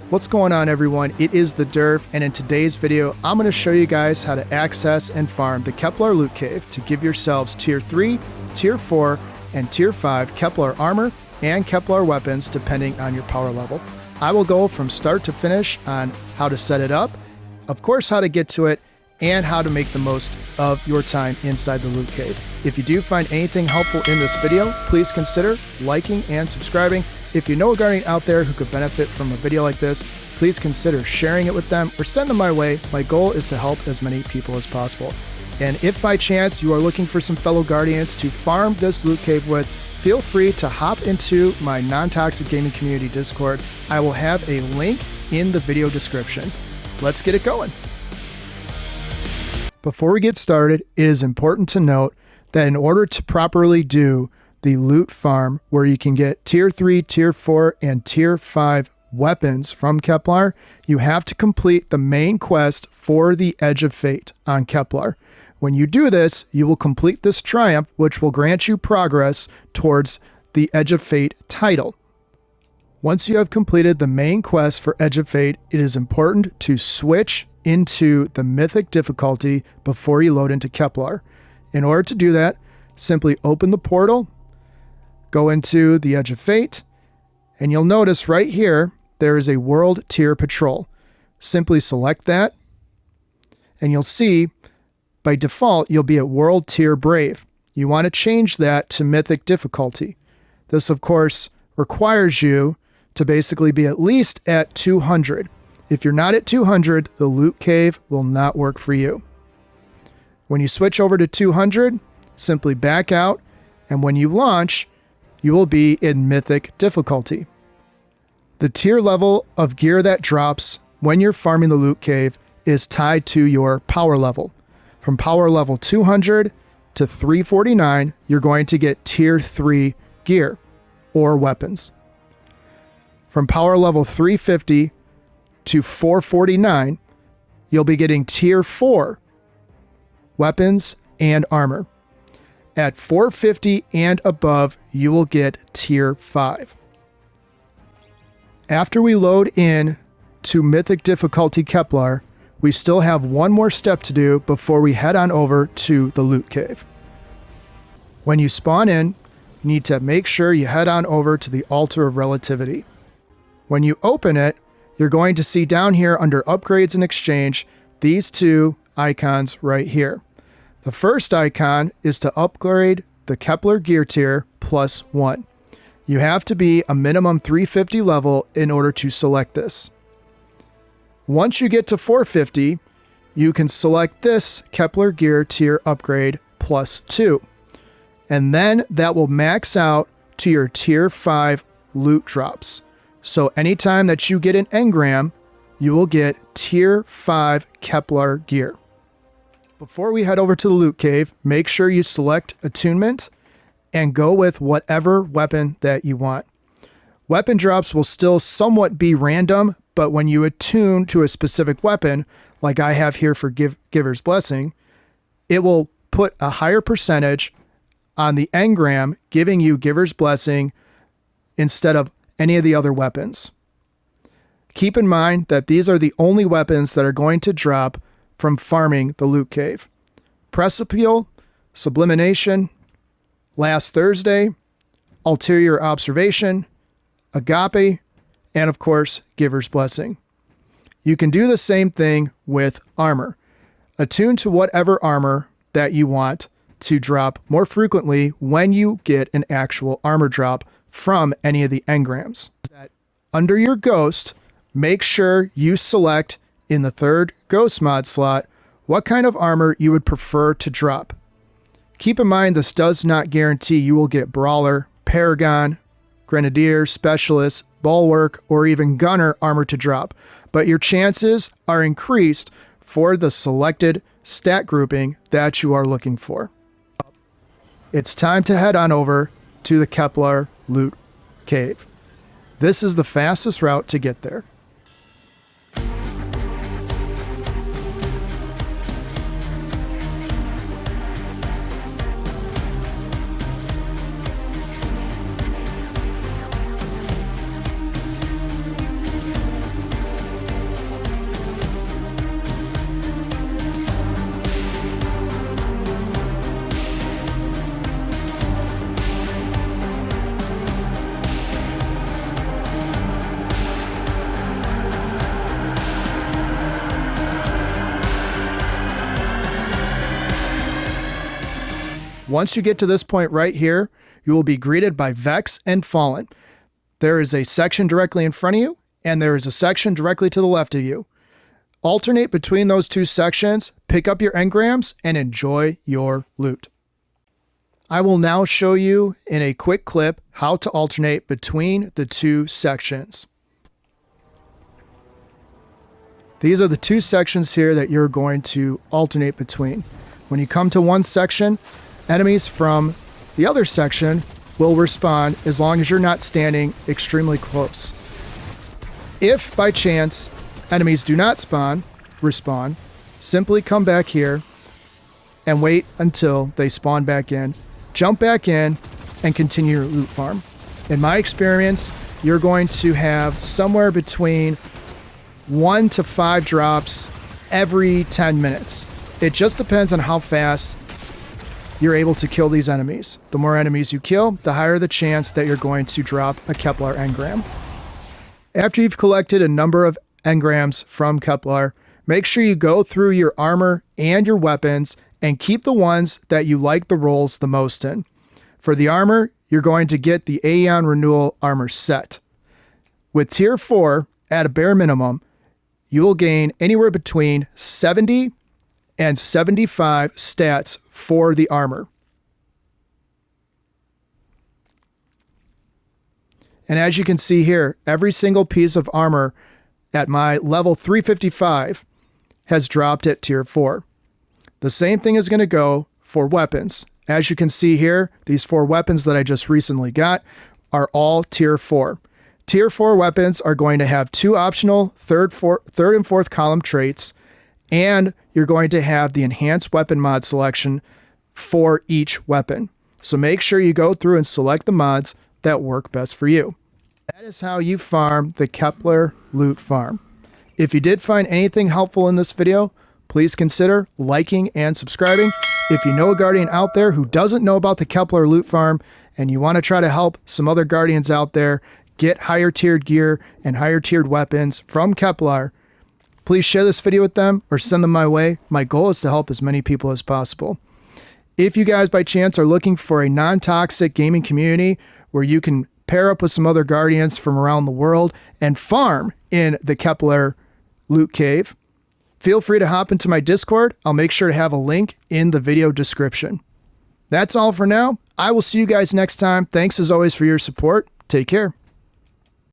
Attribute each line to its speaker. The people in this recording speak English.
Speaker 1: What's going on, everyone? It is the Derf, and in today's video I'm going to show you guys how to access and farm the Kepler loot cave to give yourselves tier 3, tier 4, and tier 5 Kepler armor and Kepler weapons depending on your power level. I will go from start to finish on how to set it up, of course how to get to it, and how to make the most of your time inside the loot cave. If you do find anything helpful in this video, please consider liking and subscribing. If you know a guardian out there who could benefit from a video like this, please consider sharing it with them or send them my way. My goal is to help as many people as possible. And if by chance you are looking for some fellow guardians to farm this loot cave with, feel free to hop into my non-toxic gaming community Discord. I will have a link in the video description. Let's get it going. Before we get started, it is important to note that in order to properly do the loot farm where you can get tier 3, tier 4, and tier 5 weapons from Kepler, you have to complete the main quest for the Edge of Fate on Kepler. When you do this, you will complete this triumph, which will grant you progress towards the Edge of Fate title. Once you have completed the main quest for Edge of Fate, it is important to switch into the mythic difficulty before you load into Kepler. In order to do that, simply open the portal, go into the Edge of Fate, and you'll notice right here there is a World Tier Patrol. Simply select that, and you'll see by default you'll be at World Tier Brave. You want to change that to mythic difficulty. This of course requires you to basically be at least at 200. If you're not at 200, the loot cave will not work for you. When you switch over to 200, simply back out, and when you launch, you will be in mythic difficulty. The tier level of gear that drops when you're farming the loot cave is tied to your power level. From power level 200 to 349, you're going to get tier 3 gear or weapons. From power level 350 to 449, you'll be getting tier 4 weapons and armor. At 450 and above, you will get tier 5. After we load in to mythic difficulty Kepler, we still have one more step to do before we head on over to the loot cave. When you spawn in, you need to make sure you head on over to the Altar of Relativity. When you open it, you're going to see down here under Upgrades and Exchange, these two icons right here. The first icon is to upgrade the Kepler gear tier +1. You have to be a minimum 350 level in order to select this. Once you get to 450, you can select this Kepler gear tier upgrade +2. And then that will max out to your tier 5 loot drops. So anytime that you get an engram, you will get tier 5 Kepler gear. Before we head over to the loot cave, make sure you select attunement and go with whatever weapon that you want. Weapon drops will still somewhat be random, but when you attune to a specific weapon, like I have here for Giver's Blessing, it will put a higher percentage on the engram, giving you Giver's Blessing instead of any of the other weapons. Keep in mind that these are the only weapons that are going to drop from farming the loot cave. Press Appeal, Sublimination, Last Thursday, Ulterior Observation, Agape, and of course, Giver's Blessing. You can do the same thing with armor. Attune to whatever armor that you want to drop more frequently when you get an actual armor drop from any of the engrams. Under your ghost, make sure you select in the third ghost mod slot what kind of armor you would prefer to drop. Keep in mind this does not guarantee you will get Brawler, Paragon, Grenadier, Specialist, Bulwark, or even Gunner armor to drop, but your chances are increased for the selected stat grouping that you are looking for. It's time to head on over to the Kepler loot cave. This is the fastest route to get there. Once you get to this point right here, you will be greeted by Vex and Fallen. There is a section directly in front of you, and there is a section directly to the left of you. Alternate between those two sections, pick up your engrams, and enjoy your loot. I will now show you in a quick clip how to alternate between the two sections. These are the two sections here that you're going to alternate between. When you come to one section, enemies from the other section will respawn as long as you're not standing extremely close. If by chance enemies do not respawn, simply come back here and wait until they spawn back in. Jump back in and continue your loot farm. In my experience, you're going to have somewhere between 1 to 5 drops every 10 minutes. It just depends on how fast you're able to kill these enemies. The more enemies you kill, the higher the chance that you're going to drop a Kepler engram. After you've collected a number of engrams from Kepler, make sure you go through your armor and your weapons and keep the ones that you like the rolls the most in. For the armor, you're going to get the Aeon Renewal Armor Set. With Tier 4, at a bare minimum, you will gain anywhere between 70 and 75 stats for the armor. And as you can see here, every single piece of armor at my level 355 has dropped at Tier 4. The same thing is going to go for weapons. As you can see here, these 4 weapons that I just recently got are all Tier 4. Tier 4 weapons are going to have 2 optional third and fourth column traits, and you're going to have the enhanced weapon mod selection for each weapon. So make sure you go through and select the mods that work best for you. That is how you farm the Kepler loot farm. If you did find anything helpful in this video, please consider liking and subscribing. If you know a Guardian out there who doesn't know about the Kepler loot farm and you want to try to help some other Guardians out there get higher tiered gear and higher tiered weapons from Kepler, please share this video with them or send them my way. My goal is to help as many people as possible. If you guys by chance are looking for a non-toxic gaming community where you can pair up with some other Guardians from around the world and farm in the Kepler loot cave, feel free to hop into my Discord. I'll make sure to have a link in the video description. That's all for now. I will see you guys next time. Thanks as always for your support. Take care.